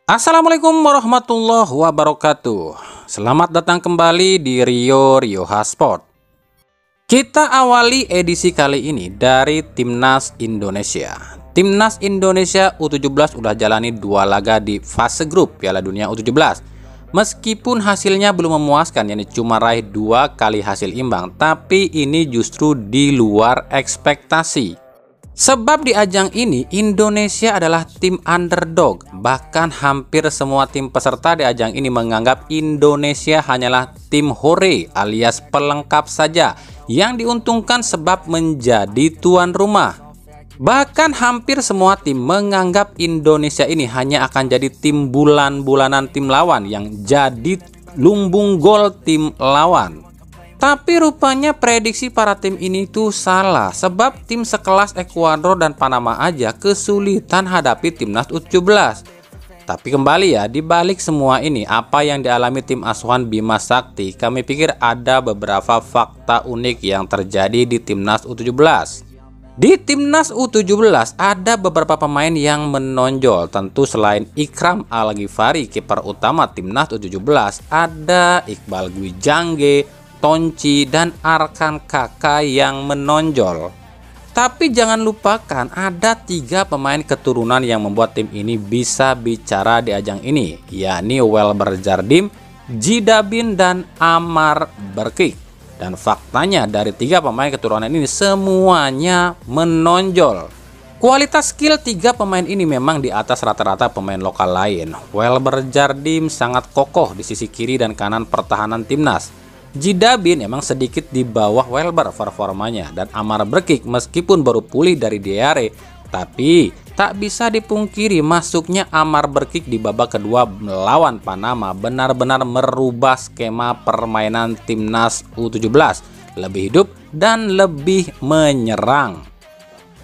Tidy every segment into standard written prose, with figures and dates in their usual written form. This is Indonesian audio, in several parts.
Assalamualaikum warahmatullahi wabarakatuh. Selamat datang kembali di Rio Sport. Kita awali edisi kali ini dari Timnas Indonesia. Timnas Indonesia U17 udah jalani 2 laga di fase grup Piala Dunia U17. Meskipun hasilnya belum memuaskan, yakni cuma raih 2 kali hasil imbang, tapi ini justru di luar ekspektasi. Sebab di ajang ini Indonesia adalah tim underdog. Bahkan hampir semua tim peserta di ajang ini menganggap Indonesia hanyalah tim hore alias pelengkap saja yang diuntungkan sebab menjadi tuan rumah. Bahkan hampir semua tim menganggap Indonesia ini hanya akan jadi tim bulan-bulanan tim lawan yang jadi lumbung gol tim lawan. Tapi rupanya prediksi para tim ini tuh salah, sebab tim sekelas Ekuador dan Panama aja kesulitan hadapi Timnas U17. Tapi kembali ya, dibalik semua ini, apa yang dialami tim asuhan Bima Sakti, kami pikir ada beberapa fakta unik yang terjadi di Timnas U17. Di Timnas U17 ada beberapa pemain yang menonjol. Tentu selain Ikram Al-Ghifari, kiper utama Timnas U17, ada Iqbal Gwijangge, Tonci, dan Arkan Kaka yang menonjol. Tapi jangan lupakan ada 3 pemain keturunan yang membuat tim ini bisa bicara di ajang ini, yakni Welber Jardim, Jidabin, dan Amar Berkik. Dan faktanya dari 3 pemain keturunan ini semuanya menonjol. Kualitas skill 3 pemain ini memang di atas rata-rata pemain lokal lain. Welber Jardim sangat kokoh di sisi kiri dan kanan pertahanan timnas. Jidabin emang sedikit di bawah Welber performanya, dan Amar Berkik meskipun baru pulih dari diare, tapi tak bisa dipungkiri masuknya Amar Berkik di babak kedua melawan Panama benar-benar merubah skema permainan Timnas U17, lebih hidup dan lebih menyerang.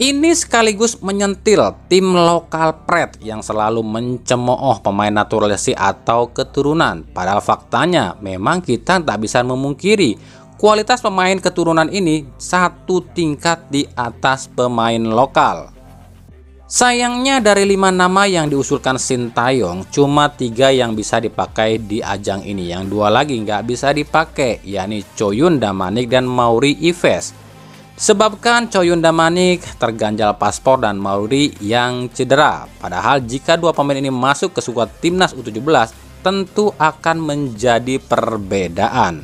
Ini sekaligus menyentil tim lokal pret yang selalu mencemooh pemain naturalisasi atau keturunan. Padahal faktanya memang kita tak bisa memungkiri kualitas pemain keturunan ini satu tingkat di atas pemain lokal. Sayangnya dari 5 nama yang diusulkan Sintayong, cuma 3 yang bisa dipakai di ajang ini. Yang 2 lagi nggak bisa dipakai, yakni Coyun Damanik dan Mauri Yves. Sebabkan Coyun Damanik terganjal paspor dan Mauri yang cedera. Padahal jika 2 pemain ini masuk ke skuad Timnas U17 tentu akan menjadi perbedaan.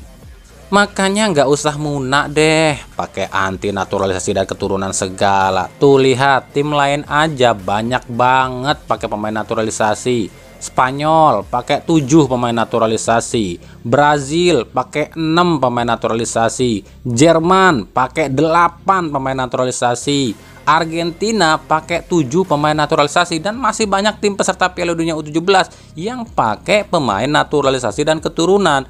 Makanya nggak usah munak deh pakai anti naturalisasi dan keturunan segala. Tuh lihat tim lain aja banyak banget pakai pemain naturalisasi. Spanyol pakai 7 pemain naturalisasi, Brazil pakai 6 pemain naturalisasi, Jerman pakai 8 pemain naturalisasi, Argentina pakai 7 pemain naturalisasi, dan masih banyak tim peserta Piala Dunia U17 yang pakai pemain naturalisasi dan keturunan.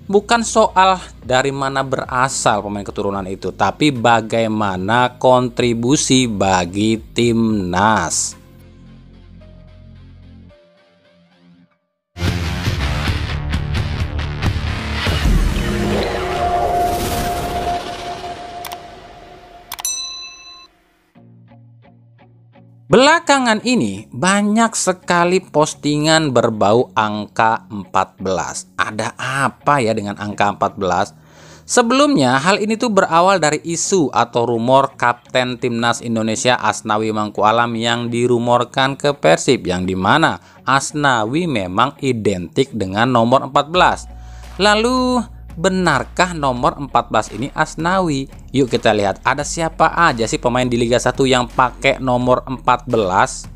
Bukan soal dari mana berasal pemain keturunan itu, tapi bagaimana kontribusi bagi timnas. Belakangan ini banyak sekali postingan berbau angka 14. Ada apa ya dengan angka 14? Sebelumnya hal ini tuh berawal dari isu atau rumor kapten Timnas Indonesia Asnawi Mangku Alam yang dirumorkan ke Persib, yang dimana Asnawi memang identik dengan nomor 14. Lalu benarkah nomor 14 ini Asnawi? Yuk kita lihat ada siapa aja sih pemain di Liga 1 yang pakai nomor 14.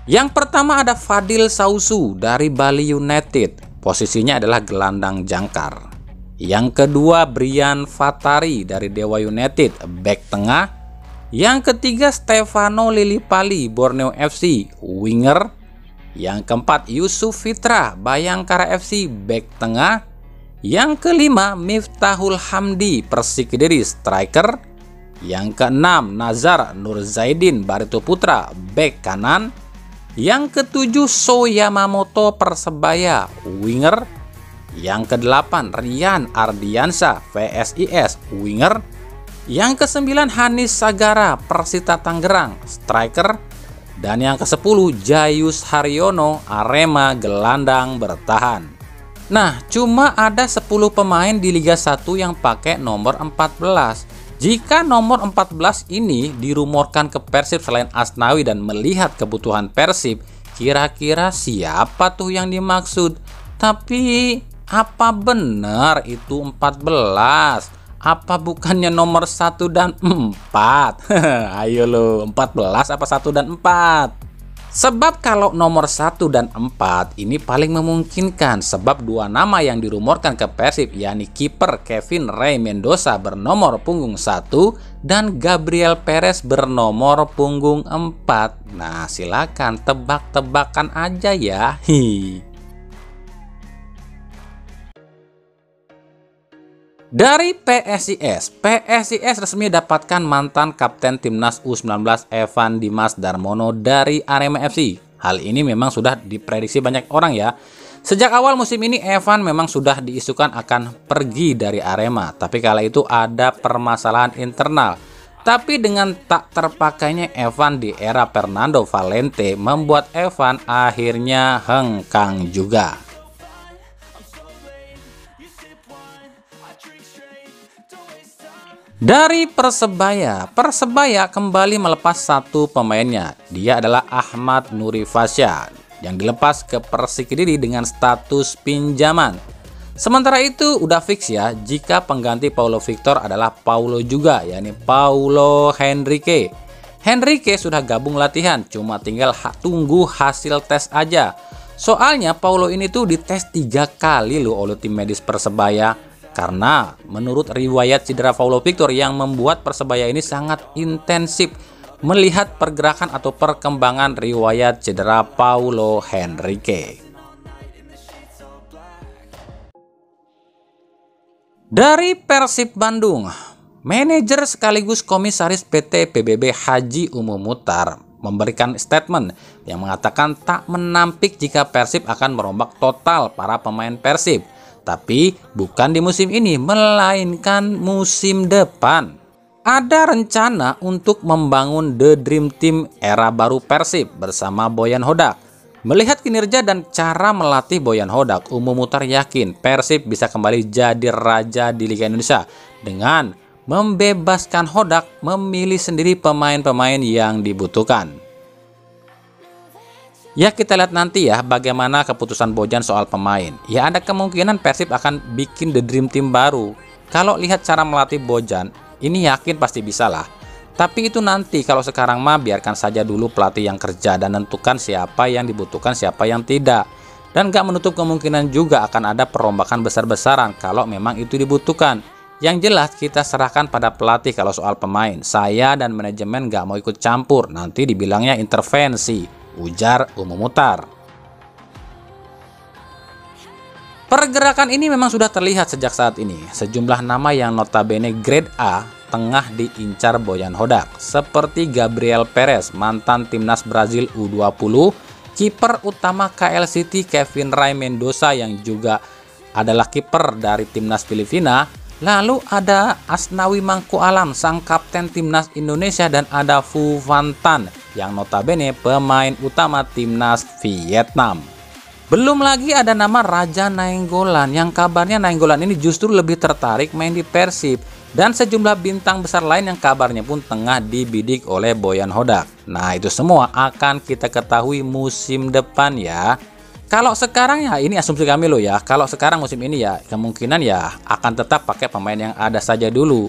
Yang pertama ada Fadil Sausu dari Bali United. Posisinya adalah gelandang jangkar. Yang kedua Brian Fatari dari Dewa United, back tengah. Yang ketiga Stefano Lillipali, Borneo FC, winger. Yang keempat Yusuf Fitra, Bayangkara FC, back tengah. Yang kelima Miftahul Hamdi, Persik Kediri, striker. Yang keenam Nazar Nur Zaidin, Barito Putra, back kanan. Yang ketujuh So Yamamoto, Persebaya, winger. Yang kedelapan Rian Ardiansa, VSIS, winger. Yang kesembilan Hanis Sagara, Persita Tangerang, striker. Dan yang ke-10 Jayus Haryono, Arema gelandang bertahan. Nah, cuma ada 10 pemain di Liga 1 yang pakai nomor 14. Jika nomor 14 ini dirumorkan ke Persib selain Asnawi dan melihat kebutuhan Persib, kira-kira siapa tuh yang dimaksud? Tapi apa benar itu 14? Apa bukannya nomor 1 dan 4? Ayo lo, 14 apa 1 dan 4? Sebab kalau nomor 1 dan 4 ini paling memungkinkan, sebab dua nama yang dirumorkan ke Persib yakni kiper Kevin Ray Mendoza bernomor punggung 1 dan Gabriel Perez bernomor punggung 4. Nah, silakan tebak-tebakan aja ya. Dari PSIS resmi dapatkan mantan kapten timnas U19 Evan Dimas Darmono dari Arema FC. Hal ini memang sudah diprediksi banyak orang ya. Sejak awal musim ini Evan memang sudah diisukan akan pergi dari Arema, tapi kala itu ada permasalahan internal. Tapi dengan tak terpakainya Evan di era Fernando Valente membuat Evan akhirnya hengkang juga. Dari Persebaya kembali melepas satu pemainnya. Dia adalah Ahmad Nuri Fasya yang dilepas ke Persik Kediri dengan status pinjaman. Sementara itu udah fix ya, jika pengganti Paulo Victor adalah Paulo juga, yakni Paulo Henrique. Henrique sudah gabung latihan, cuma tinggal tunggu hasil tes aja. Soalnya Paulo ini tuh dites 3 kali loh oleh tim medis Persebaya. Karena menurut riwayat cedera Paulo Victor yang membuat Persebaya ini sangat intensif melihat pergerakan atau perkembangan riwayat cedera Paulo Henrique. Dari Persib Bandung, manajer sekaligus komisaris PT PBB Haji Umum Muhtar memberikan statement yang mengatakan tak menampik jika Persib akan merombak total para pemain Persib. Tapi bukan di musim ini, melainkan musim depan. Ada rencana untuk membangun The Dream Team era baru Persib bersama Boyan Hodak. Melihat kinerja dan cara melatih Boyan Hodak, Umum Muhtar yakin Persib bisa kembali jadi raja di Liga Indonesia dengan membebaskan Hodak memilih sendiri pemain-pemain yang dibutuhkan. Ya, kita lihat nanti ya bagaimana keputusan Bojan soal pemain. Ya, ada kemungkinan Persib akan bikin The Dream Team baru. Kalau lihat cara melatih Bojan, ini yakin pasti bisa lah. Tapi itu nanti, kalau sekarang mah biarkan saja dulu pelatih yang kerja dan tentukan siapa yang dibutuhkan, siapa yang tidak. Dan gak menutup kemungkinan juga akan ada perombakan besar-besaran kalau memang itu dibutuhkan. Yang jelas kita serahkan pada pelatih kalau soal pemain. Saya dan manajemen gak mau ikut campur, nanti dibilangnya intervensi, ujar Umum Muhtar. Pergerakan ini memang sudah terlihat sejak saat ini. Sejumlah nama yang notabene grade A tengah diincar Boyan Hodak, seperti Gabriel Perez, mantan timnas Brazil U20, kiper utama KL City Kevin Ray Mendoza yang juga adalah kiper dari timnas Filipina. Lalu ada Asnawi Mangku Alam, sang kapten timnas Indonesia, dan ada Phu Van Tan yang notabene pemain utama timnas Vietnam. Belum lagi ada nama Raja Nainggolan yang kabarnya Nainggolan ini justru lebih tertarik main di Persib, dan sejumlah bintang besar lain yang kabarnya pun tengah dibidik oleh Boyan Hodak. Nah, itu semua akan kita ketahui musim depan ya. Kalau sekarang ya ini asumsi kami loh ya. Kalau sekarang musim ini ya kemungkinan ya akan tetap pakai pemain yang ada saja dulu.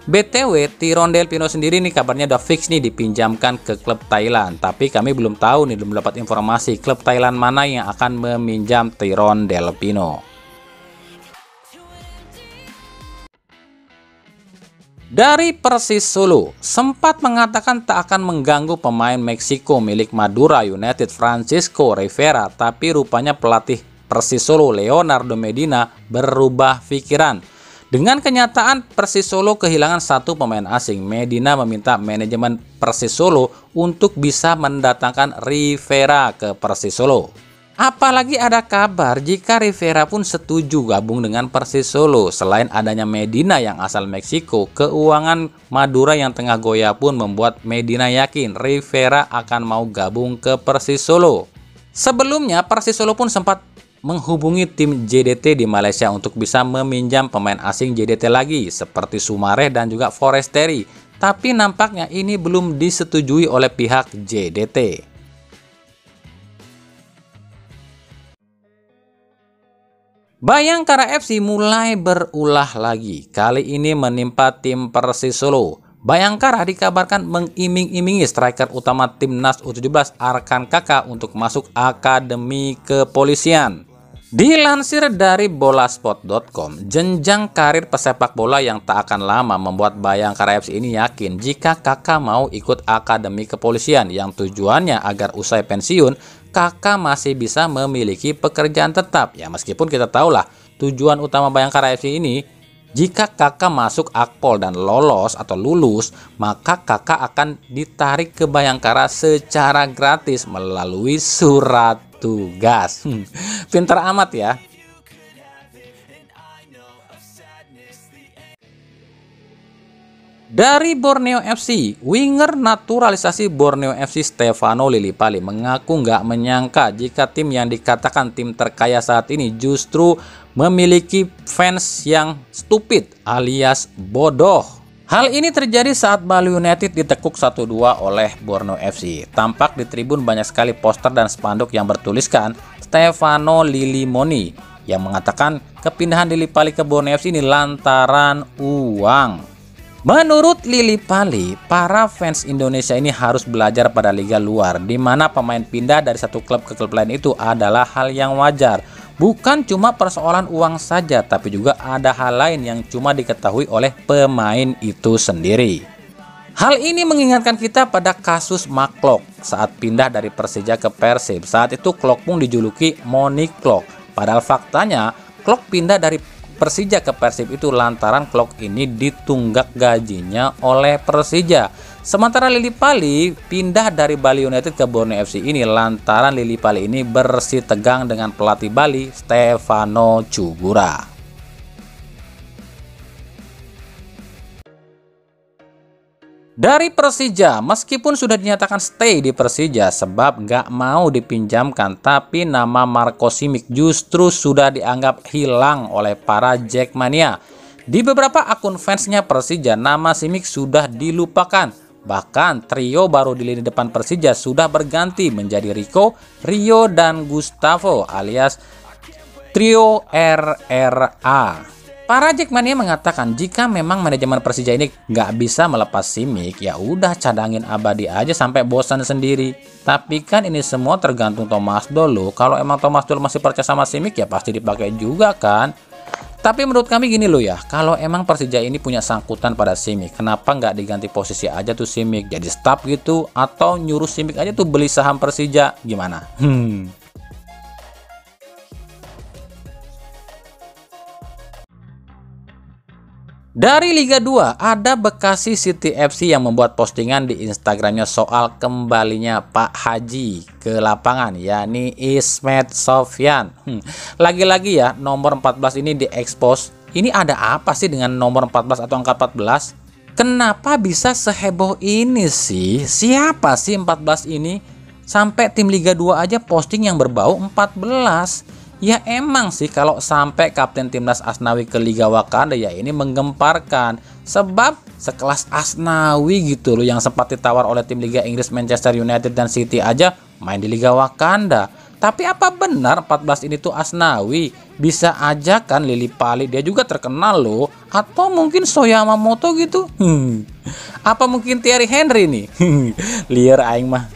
BTW Tyrone Del Pino sendiri nih kabarnya udah fix nih dipinjamkan ke klub Thailand. Tapi kami belum tahu nih, belum dapat informasi klub Thailand mana yang akan meminjam Tyrone Del Pino. Dari Persis Solo, sempat mengatakan tak akan mengganggu pemain Meksiko milik Madura United Francisco Rivera, tapi rupanya pelatih Persis Solo Leonardo Medina berubah pikiran. Dengan kenyataan Persis Solo kehilangan satu pemain asing, Medina meminta manajemen Persis Solo untuk bisa mendatangkan Rivera ke Persis Solo. Apalagi ada kabar jika Rivera pun setuju gabung dengan Persis Solo. Selain adanya Medina yang asal Meksiko, keuangan Madura yang tengah goyah pun membuat Medina yakin Rivera akan mau gabung ke Persis Solo. Sebelumnya Persis Solo pun sempat menghubungi tim JDT di Malaysia untuk bisa meminjam pemain asing JDT lagi seperti Sumareh dan juga Foresteri. Tapi nampaknya ini belum disetujui oleh pihak JDT. Bayangkara FC mulai berulah lagi, kali ini menimpa tim Persis Solo. Bayangkara dikabarkan mengiming-imingi striker utama timnas U17 Arkan Kaka untuk masuk akademi kepolisian. Dilansir dari bolasport.com, jenjang karir pesepak bola yang tak akan lama membuat Bayangkara FC ini yakin jika Kaka mau ikut akademi kepolisian yang tujuannya agar usai pensiun Kaka masih bisa memiliki pekerjaan tetap. Ya meskipun kita tahulah tujuan utama Bayangkara FC ini, jika Kaka masuk Akpol dan lolos atau lulus, maka Kaka akan ditarik ke Bayangkara secara gratis melalui surat tugas. Pintar amat ya. Dari Borneo FC, winger naturalisasi Borneo FC Stefano Lillipali mengaku nggak menyangka jika tim yang dikatakan tim terkaya saat ini justru memiliki fans yang stupid alias bodoh. Hal ini terjadi saat Bali United ditekuk 1-2 oleh Borneo FC. Tampak di tribun banyak sekali poster dan spanduk yang bertuliskan Stefano Lillimoni yang mengatakan kepindahan Lillipali ke Borneo FC ini lantaran uang. Menurut Lillipali, para fans Indonesia ini harus belajar pada liga luar, di mana pemain pindah dari satu klub ke klub lain itu adalah hal yang wajar. Bukan cuma persoalan uang saja, tapi juga ada hal lain yang cuma diketahui oleh pemain itu sendiri. Hal ini mengingatkan kita pada kasus Mark Klok saat pindah dari Persija ke Persib. Saat itu Klok pun dijuluki Money Klok. Padahal faktanya Klok pindah dari Persija ke Persib itu lantaran Klok ini ditunggak gajinya oleh Persija. Sementara Lillipali pindah dari Bali United ke Borneo FC ini lantaran Lillipali ini bersih tegang dengan pelatih Bali Stefano Cugura. Dari Persija, meskipun sudah dinyatakan stay di Persija sebab nggak mau dipinjamkan, tapi nama Marco Simic justru sudah dianggap hilang oleh para Jackmania. Di beberapa akun fansnya Persija, nama Simic sudah dilupakan. Bahkan trio baru di lini depan Persija sudah berganti menjadi Rico, Rio, dan Gustavo alias trio RRA. Para Jackmania mengatakan jika memang manajemen Persija ini nggak bisa melepas Simic, ya udah cadangin abadi aja sampai bosan sendiri. Tapi kan ini semua tergantung Thomas Doll loh. Kalau emang Thomas Doll masih percaya sama Simic ya pasti dipakai juga kan. Tapi menurut kami gini loh ya, kalau emang Persija ini punya sangkutan pada Simic, kenapa nggak diganti posisi aja tuh Simic jadi staff gitu, atau nyuruh Simic aja tuh beli saham Persija, gimana? Dari Liga 2, ada Bekasi City FC yang membuat postingan di Instagramnya soal kembalinya Pak Haji ke lapangan, yakni Ismet Sofyan. Lagi-lagi ya, nomor 14 ini diekspos. Ini ada apa sih dengan nomor 14 atau angka 14? Kenapa bisa seheboh ini sih? Siapa sih 14 ini? Sampai tim Liga 2 aja posting yang berbau 14. Ya emang sih kalau sampai kapten timnas Asnawi ke Liga Wakanda ya ini menggemparkan. Sebab sekelas Asnawi gitu loh yang sempat ditawar oleh tim Liga Inggris Manchester United dan City aja main di Liga Wakanda. Tapi apa benar 14 ini tuh Asnawi? Bisa aja kan Lillipali, dia juga terkenal loh. Atau mungkin Soyamamoto gitu. Apa mungkin Thierry Henry nih? Liar aing mah.